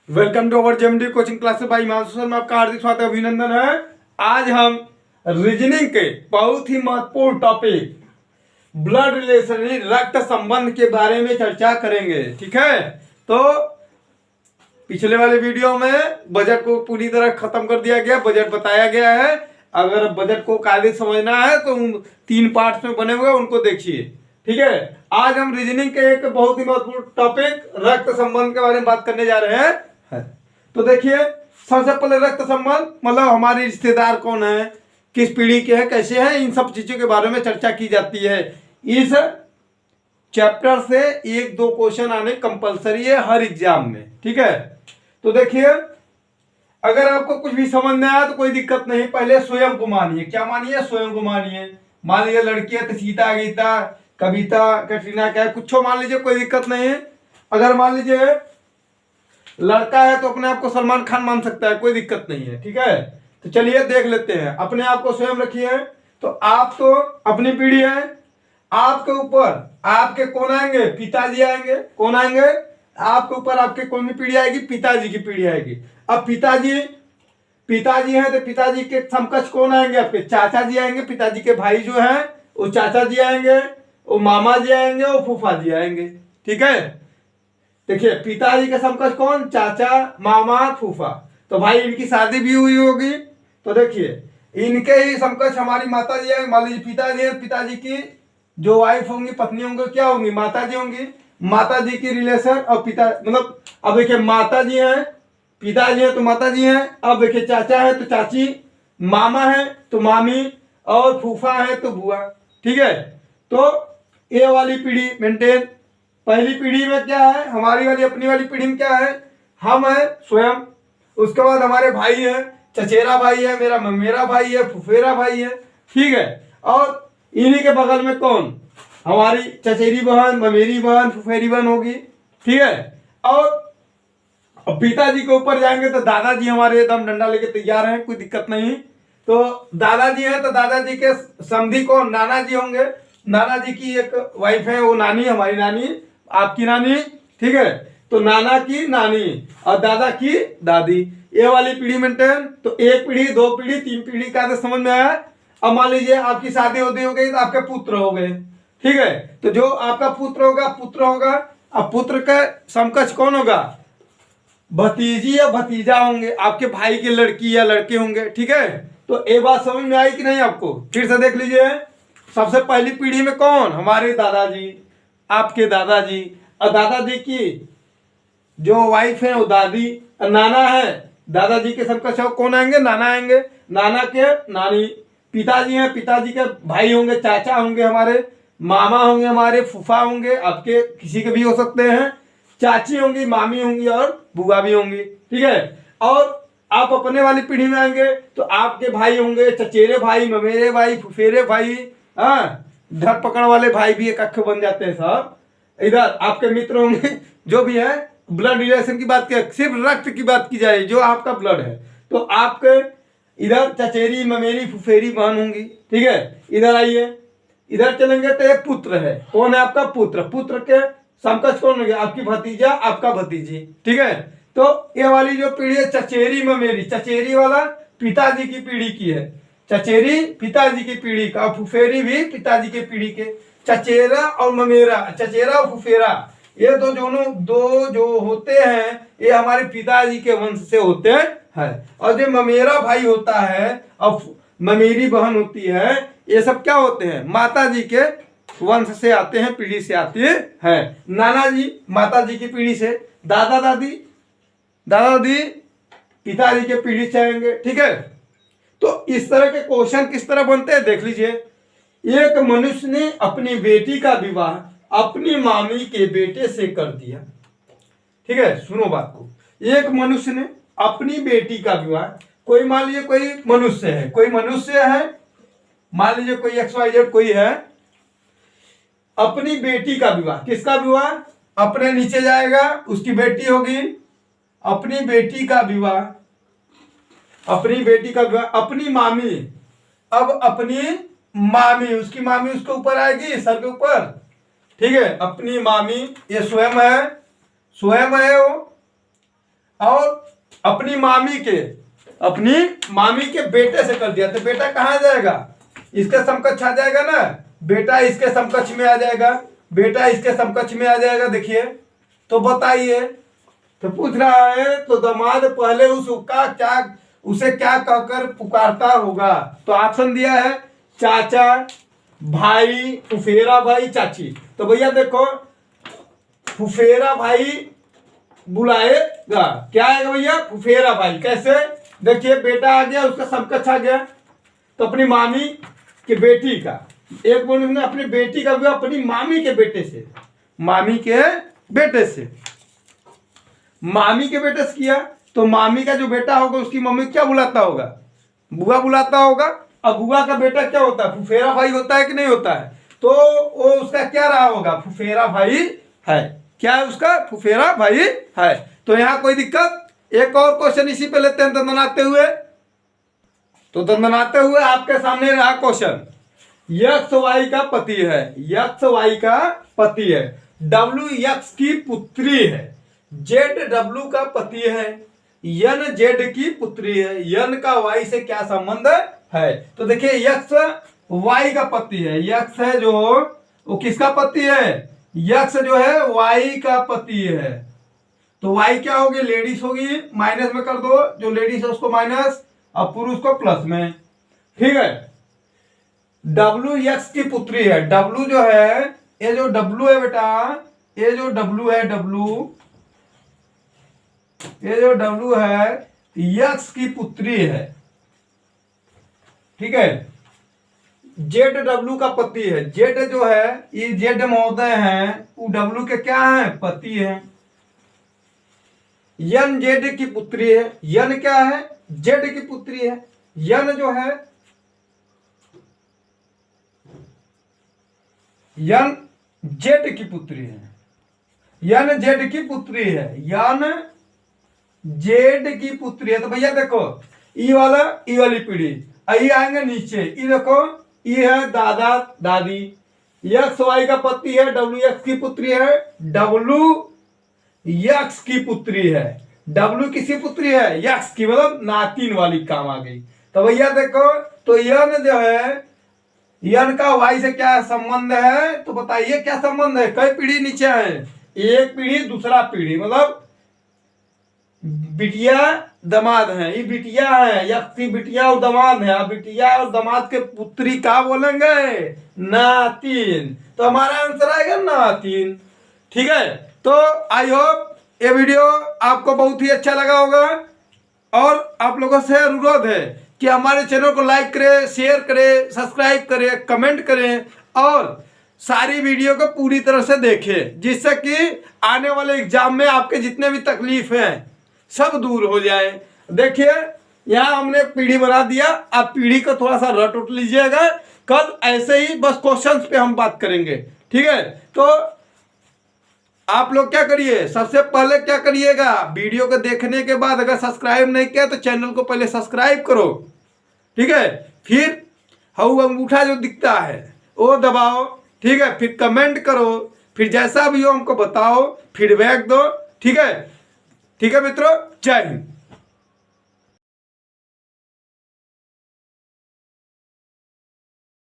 Welcome to our JMD coaching classes by Himanshu Sharma. आपका हार्दिक स्वागत है, अभिनंदन है। आज हम रीजनिंग के बहुत ही महत्वपूर्ण टॉपिक ब्लड रिलेशन रक्त संबंध के बारे में चर्चा करेंगे। ठीक है, तो पिछले वाले वीडियो में बजट को पूरी तरह खत्म कर दिया गया, बजट बताया गया है। अगर बजट को कायदे समझना है तो 3 पार्ट्स में बने हुए उनको देखिए। ठीक है, आज हम रीजनिंग के एक बहुत ही महत्वपूर्ण टॉपिक रक्त संबंध के बारे में बात करने जा रहे हैं। तो देखिए, सबसे पहले रक्त संबंध मतलब हमारे रिश्तेदार कौन है, किस पीढ़ी के हैं, कैसे हैं, इन सब चीजों के बारे में चर्चा की जाती है। इस चैप्टर से 1-2 क्वेश्चन आने कंपलसरी है हर एग्जाम में। ठीक है, तो देखिए, अगर आपको कुछ भी समझ नहीं आया तो कोई दिक्कत नहीं, पहले स्वयं को मानिए। क्या मानिए? स्वयं को मानिए। मान लीजिए लड़की है तो सीता, गीता, कविता, कैटरीना, क्या कुछ मान लीजिए, कोई दिक्कत नहीं है। अगर मान लीजिए लड़का है तो अपने आप को सलमान खान मान सकता है, कोई दिक्कत नहीं है। ठीक है, तो चलिए देख लेते हैं। अपने आप को स्वयं रखिए। तो आप तो अपनी पीढ़ी है, आपके ऊपर आपके कौन आएंगे? पिताजी आएंगे। कौन आएंगे? आपके ऊपर आपके कौन सी पीढ़ी आएगी? पिताजी की पीढ़ी आएगी। अब पिताजी हैं तो पिताजी के समकक्ष कौन आएंगे? आपके चाचा जी आएंगे। पिताजी के भाई जो हैं वो चाचा जी आएंगे, वो मामा जी आएंगे, वो फूफा जी आएंगे। ठीक है, देखिए पिताजी के समकक्ष कौन? चाचा, मामा, फूफा। तो भाई इनकी शादी भी हुई होगी, तो देखिए इनके ही समकक्ष हमारी माता जी है। मान लीजिए पिताजी है, पिताजी की जो वाइफ होंगी, पत्नी होंगी, क्या होंगी? माता जी होंगी। माता जी की रिलेशन और पिता मतलब, अब देखिए माता जी हैं, पिताजी है तो माता जी हैं। अब देखिए चाचा है तो चाची, मामा है तो मामी, और फूफा है तो बुआ। ठीक है, तो ये वाली पीढ़ी मेंटेन। पहली पीढ़ी में क्या है? हमारी वाली अपनी वाली पीढ़ी में क्या है? हम है स्वयं। उसके बाद हमारे भाई है, चचेरा भाई है, मेरा भाई है, फुफेरा भाई है। ठीक है, और इन्हीं के बगल में कौन? हमारी चचेरी बहन, ममेरी बहन, फुफेरी बहन होगी। ठीक है, और पिताजी के ऊपर जाएंगे तो दादाजी हमारे एकदम डंडा लेके तैयार हैं, कोई दिक्कत नहीं। तो दादाजी हैं तो दादाजी के समधी कौन? नाना जी होंगे। नाना जी की एक वाइफ है, वो नानी, हमारी नानी, आपकी नानी। ठीक है, तो नाना की नानी और दादा की दादी। ये वाली पीढ़ी मेंटेन। तो 1 पीढ़ी, 2 पीढ़ी, 3 पीढ़ी का समझ में आया। अब मान लीजिए आपकी शादी होती हो गई तो आपके पुत्र हो गए। ठीक है, तो जो आपका पुत्र होगा। अब पुत्र का समकक्ष कौन होगा? भतीजी या भतीजा होंगे। आपके भाई की लड़की या लड़के होंगे। ठीक है, तो ये बात समझ में आई कि नहीं आपको? फिर से देख लीजिए। सबसे पहली पीढ़ी में कौन? हमारे दादाजी, आपके दादाजी, और दादाजी की जो वाइफ है वो दादी, और नाना है। दादाजी के समकक्ष कौन आएंगे? नाना आएंगे। नाना के नानी। पिताजी हैं, पिताजी के भाई होंगे, चाचा होंगे हमारे, मामा होंगे हमारे, फूफा होंगे, आपके किसी के भी हो सकते हैं, चाची होंगी, मामी होंगी और बुआ भी होंगी। ठीक है, और आप अपने वाली पीढ़ी में आएंगे तो आपके भाई होंगे, चचेरे भाई, ममेरे भाई, फुफेरे भाई, हाँ, धर पकड़ वाले भाई भी एक अक्ष बन जाते हैं साहब। इधर आपके मित्र होंगे, जो भी है। ब्लड रिलेशन की बात की, सिर्फ रक्त की बात की जाए, जो आपका ब्लड है। तो आपके इधर चचेरी, ममेरी, फुफेरी बहन होंगी। ठीक है, इधर आइए, इधर चलेंगे तो एक पुत्र है। कौन है आपका? पुत्र। पुत्र के समकक्ष कौन हो गया? आपकी भतीजा, आपका भतीजी। ठीक है, तो ये वाली जो पीढ़ी है चचेरी ममेरी, चचेरी वाला पिताजी की पीढ़ी की है, चचेरी पिताजी की पीढ़ी का, फुफेरी भी पिताजी की पीढ़ी के। चचेरा और ममेरा, चचेरा और फुफेरा, ये दो जो होते हैं ये हमारे पिताजी के वंश से होते हैं। और जो ममेरा भाई होता है और ममेरी बहन होती है, ये सब क्या होते हैं? माता जी के वंश से आते हैं, पीढ़ी से आती है। नाना जी माता जी की पीढ़ी से, दादा दादी पिताजी के पीढ़ी से आएंगे। ठीक है, तो इस तरह के क्वेश्चन किस तरह बनते हैं देख लीजिए। एक मनुष्य ने अपनी बेटी का विवाह अपनी मामी के बेटे से कर दिया। ठीक है, सुनो बात को। एक मनुष्य ने अपनी बेटी का विवाह, कोई मान लीजिए कोई मनुष्य है, मान लीजिए कोई XYZ कोई है, अपनी बेटी का विवाह। किसका विवाह? अपने नीचे जाएगा, उसकी बेटी होगी, अपनी बेटी का विवाह अपनी मामी। अब अपनी मामी, उसकी मामी उसके ऊपर आएगी, सर के ऊपर। ठीक है, अपनी मामी, ये स्वयं है वो। और अपनी मामी के बेटे से कर दिया, तो बेटा कहाँ जाएगा, इसके समकक्ष आ जाएगा ना, बेटा इसके समकक्ष में आ जाएगा, बेटा इसके समकक्ष में आ जाएगा। देखिए तो बताइए, तो पूछ रहा है तो दामाद पहले उसे क्या कहकर पुकारता होगा। तो ऑप्शन दिया है चाचा, भाई, फुफेरा भाई, चाची। तो भैया देखो फुफेरा भाई बुलाएगा, क्या आएगा भैया, फुफेरा भाई। कैसे, देखिए बेटा आ गया, उसका समकक्ष आ गया, तो अपनी मामी के बेटी का, एक बोल ने अपनी बेटी का भी अपनी मामी के बेटे से, मामी के बेटे से किया, तो मामी का जो बेटा होगा उसकी मम्मी क्या बुलाता होगा, बुआ बुलाता होगा। अब बुआ का बेटा क्या होता है, फुफेरा भाई होता है कि नहीं होता है, तो वो उसका क्या रहा होगा, फुफेरा भाई है। क्या है उसका, फुफेरा भाई है। तो यहाँ कोई दिक्कत। एक और क्वेश्चन इसी पे लेते हैं दंदनाते हुए। तो दंदनाते हुए आपके सामने रहा क्वेश्चन, यक्स वाई का पति है, यक्स वाई का पति है, डब्ल्यू यक्स की पुत्री है, जेड डब्ल्यू का पति है, यन जेड की पुत्री है, यन का वाई से क्या संबंध है। तो देखिए यक्स वाई का पति है, यक्स है जो वो किसका पति है, यक्स जो है वाई का पति है। तो वाई क्या होगी, लेडीज होगी, माइनस में कर दो, जो लेडीज है उसको माइनस और पुरुष को प्लस में, ठीक है। डब्ल्यू यक्स की पुत्री है, डब्ल्यू जो है, ये जो डब्ल्यू है बेटा, ये जो डब्ल्यू है, ये जो डब्ल्यू है यक्स की पुत्री है, ठीक है। जेड डब्ल्यू का पति है, जेड जो है ये जेड महोदय है, वो डब्ल्यू के क्या है, पति है। यन जेड की पुत्री है, यन क्या है, जेड की पुत्री है, यन जो है, यन जेड की पुत्री है, यन जेड की पुत्री है, यन जेड की पुत्री है। तो भैया देखो ई वाली पीढ़ी, आई आएंगे नीचे, ई देखो ई है दादा दादी, यक्स वाई का पति है, डब्ल्यू एक्स की पुत्री है, डब्ल्यू यक्स की पुत्री है, डब्ल्यू किसकी पुत्री है, यक्स की, मतलब नातिन वाली काम आ गई। तो भैया देखो, तो यन जो है, यन का वाई से क्या संबंध है, तो बताइए क्या संबंध है। कई पीढ़ी नीचे है, एक पीढ़ी दूसरा पीढ़ी, मतलब बिटिया दामाद है, ये बिटिया है, यक्स की बिटिया और दामाद है, बिटिया और दामाद के पुत्री का बोलेंगे, नातिन। तो हमारा आंसर आएगा नातिन, ठीक है। तो आई होप ये वीडियो आपको बहुत ही अच्छा लगा होगा, और आप लोगों से अनुरोध है कि हमारे चैनल को लाइक करें, शेयर करें, सब्सक्राइब करें, कमेंट करें, और सारी वीडियो को पूरी तरह से देखें, जिससे कि आने वाले एग्जाम में आपके जितने भी तकलीफ हैं सब दूर हो जाए। देखिए यहाँ हमने पीढ़ी बना दिया, आप पीढ़ी को थोड़ा सा रट उठ लीजिएगा, कल ऐसे ही बस क्वेश्चंस पे हम बात करेंगे, ठीक है। तो आप लोग क्या करिए, सबसे पहले क्या करिएगा, वीडियो को देखने के बाद अगर सब्सक्राइब नहीं किया तो चैनल को पहले सब्सक्राइब करो, ठीक है। फिर हाउ अंगूठा जो दिखता है वो दबाओ, ठीक है। फिर कमेंट करो, फिर जैसा भी हो हमको बताओ, फीडबैक दो, ठीक है। ठीक है मित्रों, जय हिंद।